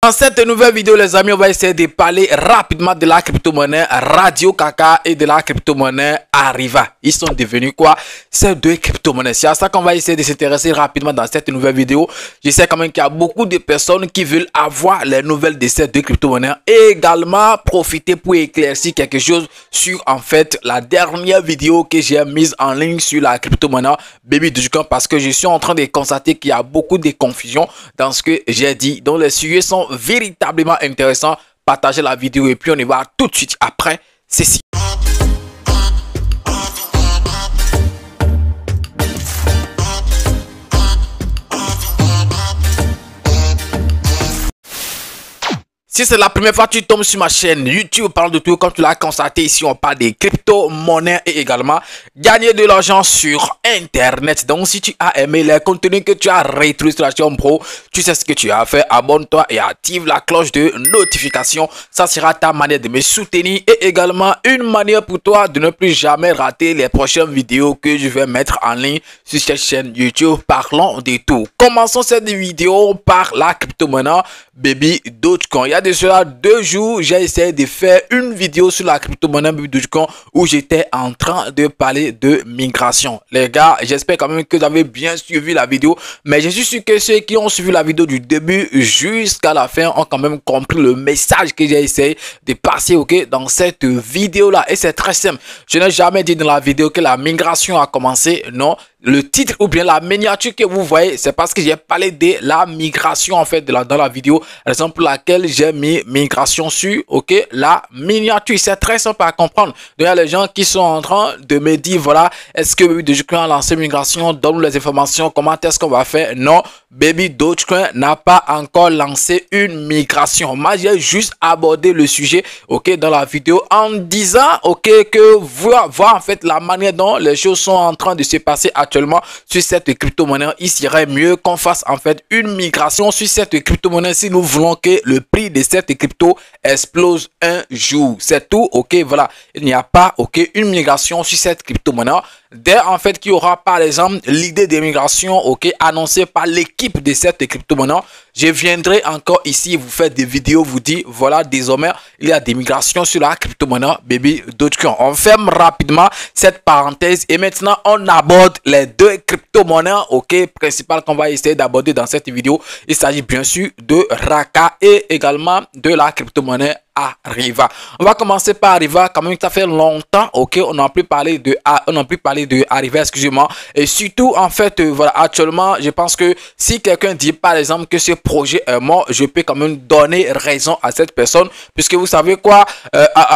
Dans cette nouvelle vidéo, les amis, on va essayer de parler rapidement de la crypto-monnaie Radio Kaka et de la crypto-monnaie Arriva. Ils sont devenus quoi? Ces deux crypto-monnaies. C'est à ça qu'on va essayer de s'intéresser rapidement dans cette nouvelle vidéo. Je sais quand même qu'il y a beaucoup de personnes qui veulent avoir les nouvelles de ces deux crypto-monnaies et également profiter pour éclaircir quelque chose sur en fait la dernière vidéo que j'ai mise en ligne sur la crypto-monnaie Baby Dogecoin, parce que je suis en train de constater qu'il y a beaucoup de confusion dans ce que j'ai dit. Donc les sujets sont véritablement intéressant. Partagez la vidéo et puis on y va tout de suite après ceci. Si c'est la première fois que tu tombes sur ma chaîne YouTube, parle de tout, comme tu l'as constaté, ici on parle des crypto-monnaies et également gagner de l'argent sur Internet. Donc si tu as aimé les contenus que tu as retrouvés sur la chaîne pro, tu sais ce que tu as fait, abonne-toi et active la cloche de notification. Ça sera ta manière de me soutenir et également une manière pour toi de ne plus jamais rater les prochaines vidéos que je vais mettre en ligne sur cette chaîne YouTube. Parlons de tout. Commençons cette vidéo par la crypto-monnaie Baby Dogecoin. Il y a de cela 2 jours, j'ai essayé de faire une vidéo sur la crypto-monnaie Baby Dogecoin où j'étais en train de parler de migration. Les gars, j'espère quand même que vous avez bien suivi la vidéo, mais je suis sûr que ceux qui ont suivi la vidéo du début jusqu'à la fin ont quand même compris le message que j'ai essayé de passer, ok, dans cette vidéo là. Et c'est très simple. Je n'ai jamais dit dans la vidéo que la migration a commencé, non. Le titre ou bien la miniature que vous voyez, c'est parce que j'ai parlé de la migration en fait dans la vidéo, raison pour laquelle j'ai mis migration sur, ok, la miniature. C'est très simple à comprendre. Donc il y a les gens qui sont en train de me dire, voilà, est-ce que Baby Dogecoin a lancé migration? Donne-nous les informations, comment est-ce qu'on va faire? Non, Baby Dogecoin n'a pas encore lancé une migration. Moi j'ai juste abordé le sujet, ok, dans la vidéo en disant, ok, que voir en fait la manière dont les choses sont en train de se passer actuellement sur cette crypto-monnaie. Il serait mieux qu'on fasse en fait une migration sur cette crypto-monnaie si nous voulons que le prix de cette crypto explose un jour. C'est tout, ok, voilà. Il n'y a pas, ok, une migration sur cette crypto-monnaie. Dès en fait qu'il y aura par exemple l'idée de migration, ok, annoncée par l'équipe de cette crypto-monnaie, je viendrai encore ici vous faire des vidéos, vous dire voilà, désormais il y a des migrations sur la crypto-monnaie Baby Dogecoin. On ferme rapidement cette parenthèse et maintenant on aborde les deux crypto-monnaies, ok, principales qu'on va essayer d'aborder dans cette vidéo. Il s'agit bien sûr de Raka et également de la crypto-monnaie Arriva. On va commencer par Arriva. Quand même, ça fait longtemps, ok, on n'a plus parlé de Arriva, excusez-moi. Et surtout, en fait, voilà, actuellement, je pense que si quelqu'un dit par exemple que ce projet est mort, je peux quand même donner raison à cette personne, puisque vous savez quoi,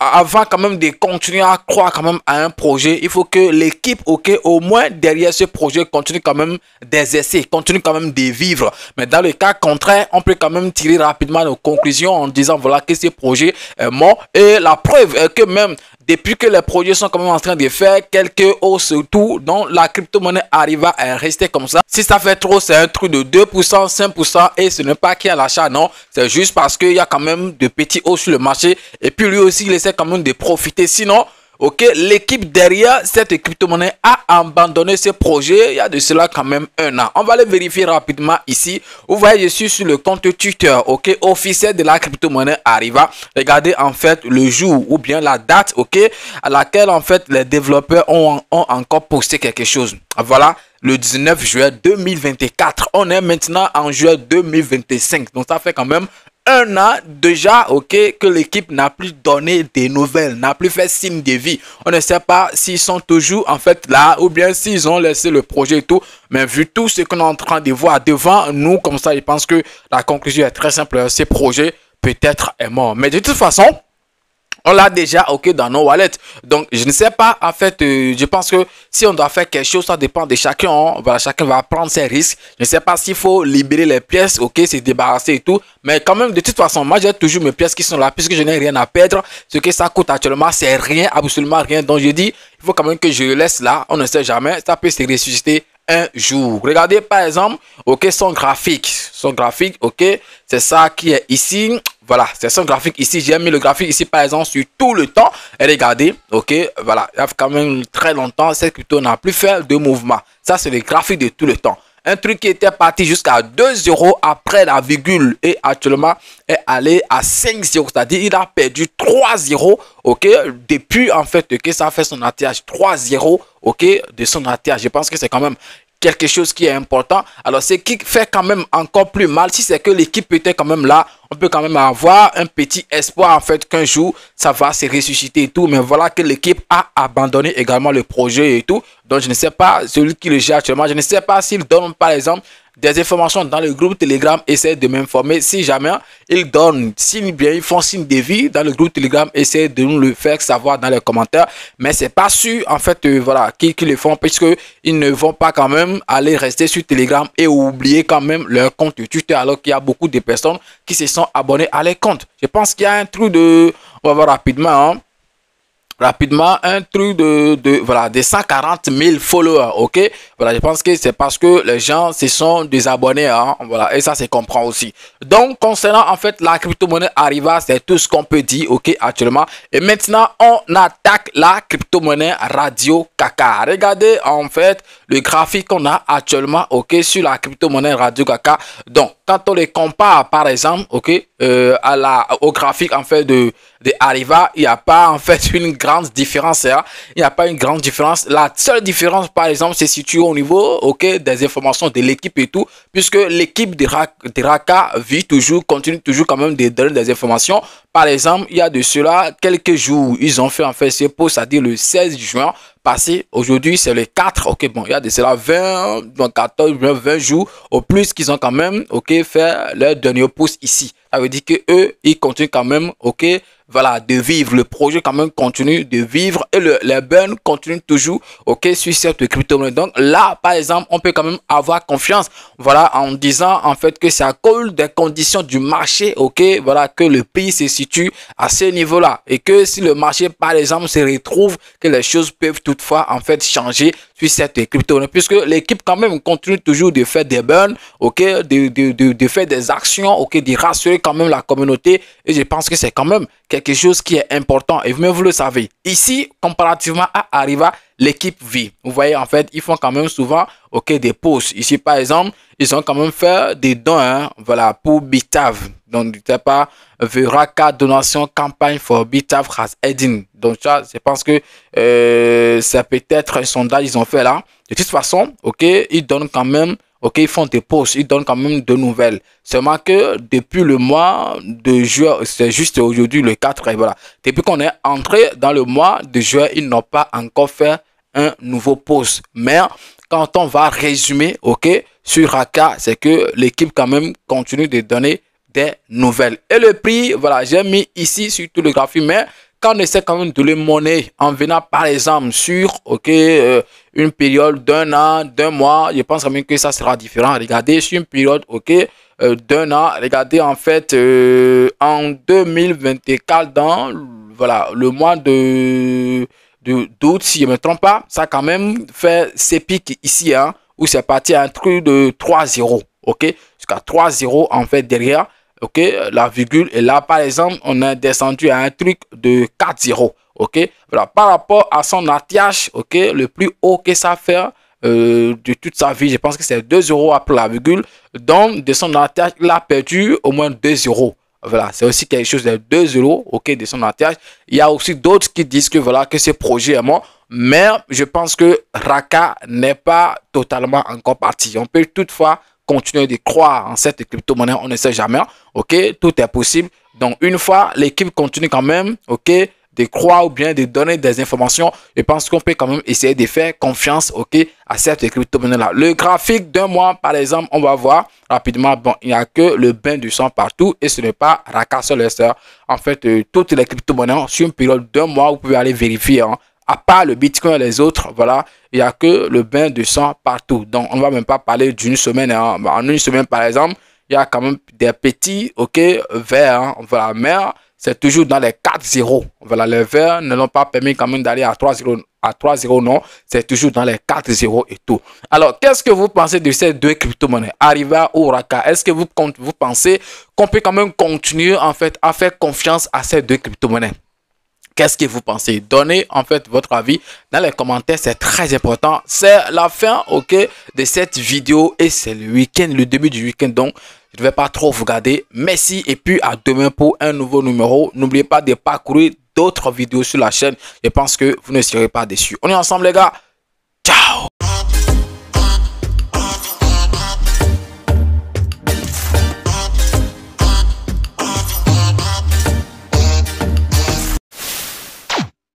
avant quand même de continuer à croire quand même à un projet, il faut que l'équipe, ok, au moins derrière ce projet continue quand même des essais, continue quand même de vivre. Mais dans le cas contraire, on peut quand même tirer rapidement nos conclusions en disant voilà que ce projet est mort. Et la preuve est que même depuis que les projets sont quand même en train de faire quelques hausses tout, donc la crypto-monnaie Arriva est restée comme ça. Si ça fait trop, c'est un truc de 2%, 5% et ce n'est pas qu'il y a l'achat, non. C'est juste parce qu'il y a quand même de petits hauts sur le marché et puis lui aussi il essaie quand même de profiter. Sinon, ok, l'équipe derrière cette crypto-monnaie a abandonné ce projet il y a de cela quand même 1 an. On va le vérifier rapidement ici. Vous voyez, je suis sur le compte Twitter, ok, officiel de la crypto-monnaie Arriva. Regardez en fait le jour ou bien la date, ok, à laquelle en fait les développeurs ont encore posté quelque chose. Voilà, le 19 juillet 2024. On est maintenant en juillet 2025. Donc ça fait quand même 1 an déjà, ok, que l'équipe n'a plus donné des nouvelles, n'a plus fait signe de vie. On ne sait pas s'ils sont toujours en fait là ou bien s'ils ont laissé le projet et tout. Mais vu tout ce qu'on est en train de voir devant nous, comme ça, je pense que la conclusion est très simple. Ce projet peut-être est mort. Mais de toute façon, on l'a déjà, ok, dans nos wallets. Donc, je ne sais pas, en fait, je pense que si on doit faire quelque chose, ça dépend de chacun. Hein. Voilà, chacun va prendre ses risques. Je ne sais pas s'il faut libérer les pièces, ok, se débarrasser et tout. Mais quand même, de toute façon, moi, j'ai toujours mes pièces qui sont là, puisque je n'ai rien à perdre. Ce que ça coûte actuellement, c'est rien, absolument rien. Donc, je dis, il faut quand même que je le laisse là. On ne sait jamais. Ça peut se ressusciter un jour. Regardez, par exemple, ok, son graphique, ok, c'est ça qui est ici. Voilà, c'est son graphique ici. J'ai mis le graphique ici, par exemple, sur tout le temps. Et regardez, ok, voilà, il y a quand même très longtemps, cette crypto n'a plus fait de mouvement. Ça, c'est le graphique de tout le temps. Un truc qui était parti jusqu'à 2 € après la virgule et actuellement est allé à 5 €. C'est-à-dire il a perdu 3 €, ok, depuis en fait que ça fait son atterrissage. 3 €, ok, de son atterrissage. Je pense que c'est quand même quelque chose qui est important. Alors, ce qui fait quand même encore plus mal, si c'est que l'équipe était quand même là, on peut quand même avoir un petit espoir en fait qu'un jour, ça va se ressusciter et tout. Mais voilà que l'équipe a abandonné également le projet et tout. Donc, je ne sais pas, celui qui le gère actuellement, je ne sais pas s'il donne par exemple des informations dans le groupe Telegram, essaie de m'informer. Si jamais ils donnent, si bien ils font signe de vie dans le groupe Telegram, essaie de nous le faire savoir dans les commentaires. Mais c'est pas sûr en fait, voilà, qui le font, puisque ils ne vont pas quand même aller rester sur Telegram et oublier quand même leur compte Twitter, alors qu'il y a beaucoup de personnes qui se sont abonnés à les comptes. Je pense qu'il y a un truc de, on va voir rapidement, hein. Rapidement, un truc voilà, de 140 000 followers, ok. Voilà, je pense que c'est parce que les gens se sont désabonnés, hein, voilà, et ça se comprend aussi. Donc concernant en fait la crypto-monnaie Ariva, c'est tout ce qu'on peut dire, ok, actuellement. Et maintenant on attaque la crypto-monnaie Radio Kaka. Regardez en fait le graphique qu'on a actuellement, ok, sur la crypto-monnaie Radio Kaka. Donc quand on les compare par exemple, ok, au graphique en fait de Ariva, il n'y a pas en fait une grande différence, hein. Il n'y a pas une grande différence. La seule différence par exemple se situe au niveau, ok, des informations de l'équipe et tout, puisque l'équipe de Raka vit toujours, continue toujours quand même de donner des informations. Par exemple, il y a de cela quelques jours, ils ont fait en fait ce post, c'est-à-dire le 16 juin passé. Aujourd'hui, c'est le 4. Ok, bon, il y a de cela 20, donc 14, 20 jours au plus qu'ils ont quand même, ok, fait leur dernier post ici. Ça veut dire que eux, ils continuent quand même, ok, voilà, de vivre. Le projet quand même continue de vivre et les burn continuent toujours, ok, sur cette crypto-monnaie. Donc là, par exemple, on peut quand même avoir confiance, voilà, en disant en fait que c'est à cause des conditions du marché, ok, voilà, que le prix se situe à ce niveau-là. Et que si le marché, par exemple, se retrouve que les choses peuvent toutefois en fait changer sur cette crypto-monnaie, puisque l'équipe quand même continue toujours de faire des burns, ok, de faire des actions, ok, de rassurer quand même la communauté. Et je pense que c'est quand même quelque chose qui est important. Et vous le savez, ici, comparativement à Ariva, l'équipe vit. Vous voyez, en fait, ils font quand même souvent, ok, des posts. Ici, par exemple, ils ont quand même fait des dons, hein, voilà, pour Bitav. Donc, n'hésitez pas, Veraka donation campagne for Bitav has heading. Donc, ça, je pense que c'est peut-être un sondage qu'ils ont fait là. De toute façon, ok, ils donnent quand même, ok, ils font des posts, ils donnent quand même de nouvelles. Seulement que depuis le mois de juin, c'est juste aujourd'hui le 4, et voilà. Depuis qu'on est entré dans le mois de juin, ils n'ont pas encore fait un nouveau post. Mais quand on va résumer, ok, sur Raka, c'est que l'équipe quand même continue de donner des nouvelles. Et le prix, voilà, j'ai mis ici sur tout le graphique, mais quand on essaie quand même de le monnaie en venant par exemple sur, ok, une période d'un an, d'un mois, je pense quand même que ça sera différent. Regardez sur une période, ok, d'un an, regardez en fait en 2024 dans, voilà, le mois d'août, si je ne me trompe pas, ça a quand même fait ses pics ici, hein, où c'est parti à un truc de 3 €, ok, jusqu'à 3 € en fait derrière. Ok, la virgule est là, par exemple, on est descendu à un truc de 4 €. Ok, voilà, par rapport à son ATH, ok, le plus haut que ça fait de toute sa vie, je pense que c'est 2 € après la virgule. Donc, de son ATH, il a perdu au moins 2 €. Voilà, c'est aussi quelque chose de 2 €, ok, de son ATH. Il y a aussi d'autres qui disent que voilà, que ce projet est mort. Mais je pense que Raka n'est pas totalement encore parti. On peut toutefois continuer de croire en cette crypto-monnaie, on ne sait jamais, ok, tout est possible. Donc une fois l'équipe continue quand même, ok, de croire ou bien de donner des informations, je pense qu'on peut quand même essayer de faire confiance, ok, à cette crypto-monnaie là. Le graphique d'un mois par exemple, on va voir rapidement, bon, il n'y a que le bain du sang partout et ce n'est pas Raka seul et seul. En fait, toutes les crypto-monnaies sur une période d'un mois, vous pouvez aller vérifier, hein. À part le Bitcoin et les autres, voilà, il n'y a que le bain de sang partout. Donc, on ne va même pas parler d'une semaine, hein. En une semaine, par exemple, il y a quand même des petits, ok, verts, hein. Voilà, mais c'est toujours dans les 4 €. Voilà, les verts ne l'ont pas permis quand même d'aller à 3 €. À 3 €, non, c'est toujours dans les 4 € et tout. Alors, qu'est-ce que vous pensez de ces deux crypto-monnaies, Ariva ou Raka? Est-ce que vous pensez qu'on peut quand même continuer, en fait, à faire confiance à ces deux crypto-monnaies? Qu'est-ce que vous pensez? Donnez en fait votre avis dans les commentaires, c'est très important. C'est la fin, ok, de cette vidéo et c'est le week-end, le début du week-end. Donc, je ne vais pas trop vous garder. Merci et puis à demain pour un nouveau numéro. N'oubliez pas de parcourir d'autres vidéos sur la chaîne. Je pense que vous ne serez pas déçus. On est ensemble les gars. Ciao!